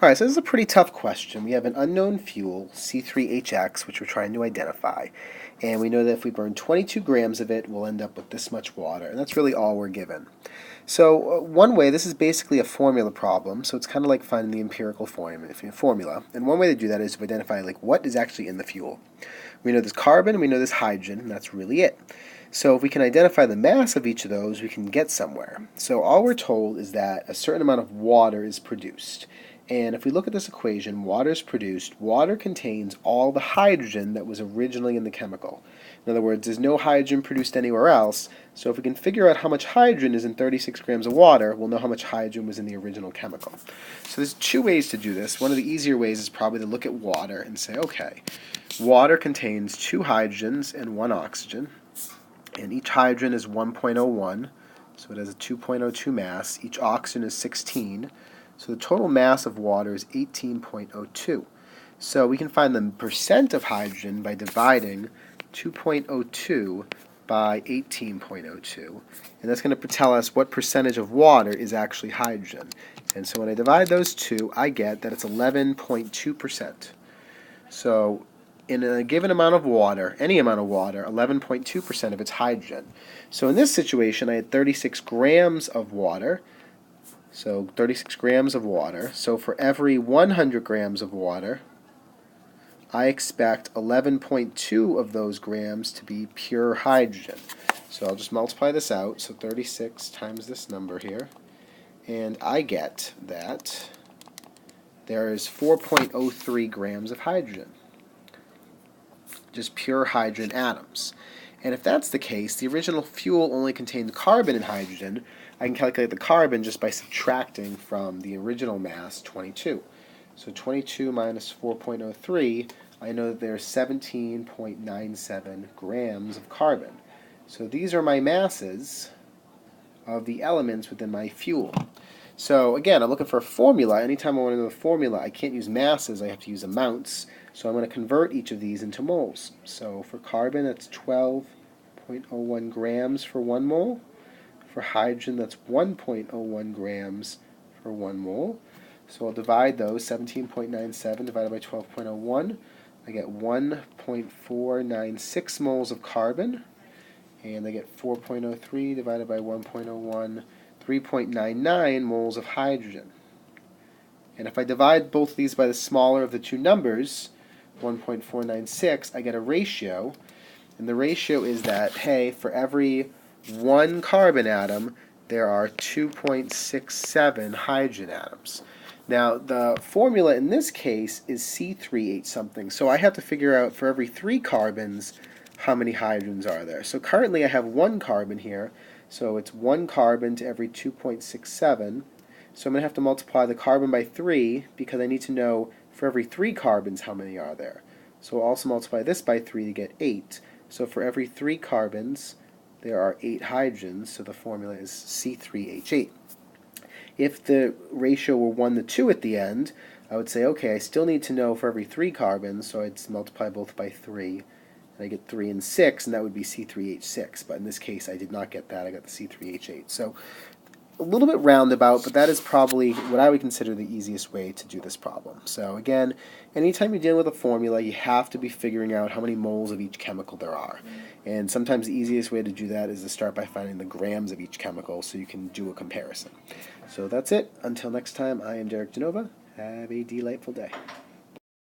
Alright, so this is a pretty tough question. We have an unknown fuel, C3HX, which we're trying to identify. And we know that if we burn 22 grams of it, we'll end up with this much water. And that's really all we're given. So one way, this is basically a formula problem. So it's kind of like finding the empirical formula. And one way to do that is to identify what is actually in the fuel. We know there's carbon and we know there's hydrogen, and that's really it. So if we can identify the mass of each of those, we can get somewhere. So all we're told is that a certain amount of water is produced. And if we look at this equation, water is produced. Water contains all the hydrogen that was originally in the chemical. In other words, there's no hydrogen produced anywhere else. So if we can figure out how much hydrogen is in 36 grams of water, we'll know how much hydrogen was in the original chemical. So there's two ways to do this. One of the easier ways is probably to look at water and say, okay, water contains 2 hydrogens and 1 oxygen. And each hydrogen is 1.01, so it has a 2.02 mass. Each oxygen is 16. So the total mass of water is 18.02. So we can find the percent of hydrogen by dividing 2.02 by 18.02. And that's going to tell us what percentage of water is actually hydrogen. And so when I divide those two, I get that it's 11.2%. So in a given amount of water, any amount of water, 11.2% of it's hydrogen. So in this situation, I had 36 grams of water. So 36 grams of water. So for every 100 grams of water, I expect 11.2 of those grams to be pure hydrogen. So I'll just multiply this out. So 36 times this number here. And I get that there is 4.03 grams of hydrogen. Just pure hydrogen atoms. And if that's the case, the original fuel only contained carbon and hydrogen. I can calculate the carbon just by subtracting from the original mass, 22. So 22 minus 4.03, I know that there's 17.97 grams of carbon. So these are my masses of the elements within my fuel. So again, I'm looking for a formula. Anytime I want to know the formula, I can't use masses, I have to use amounts. So I'm going to convert each of these into moles. So for carbon, that's 12.01 grams for 1 mole. For hydrogen, that's 1.01 grams for 1 mole. So I'll divide those, 17.97 divided by 12.01. I get 1.496 moles of carbon. And I get 4.03 divided by 1.01, 3.99 moles of hydrogen. And if I divide both of these by the smaller of the two numbers, 1.496, I get a ratio. And the ratio is that, hey, for every 1 carbon atom, there are 2.67 hydrogen atoms. Now, the formula in this case is C3H something. So I have to figure out for every 3 carbons, how many hydrogens are there. So currently I have 1 carbon here. So it's 1 carbon to every 2.67. So I'm going to have to multiply the carbon by 3 because I need to know for every 3 carbons how many are there. So I'll also multiply this by 3 to get 8. So for every 3 carbons, there are 8 hydrogens, so the formula is C3H8. If the ratio were 1 to 2 at the end, I would say, okay, I still need to know for every 3 carbons, so I'd multiply both by 3, and I get 3 and 6, and that would be C3H6. But in this case, I did not get that. I got the C3H8. So a little bit roundabout, but that is probably what I would consider the easiest way to do this problem. So again, anytime you're dealing with a formula, you have to be figuring out how many moles of each chemical there are. And sometimes the easiest way to do that is to start by finding the grams of each chemical so you can do a comparison. So that's it. Until next time, I am Derek Genova. Have a delightful day.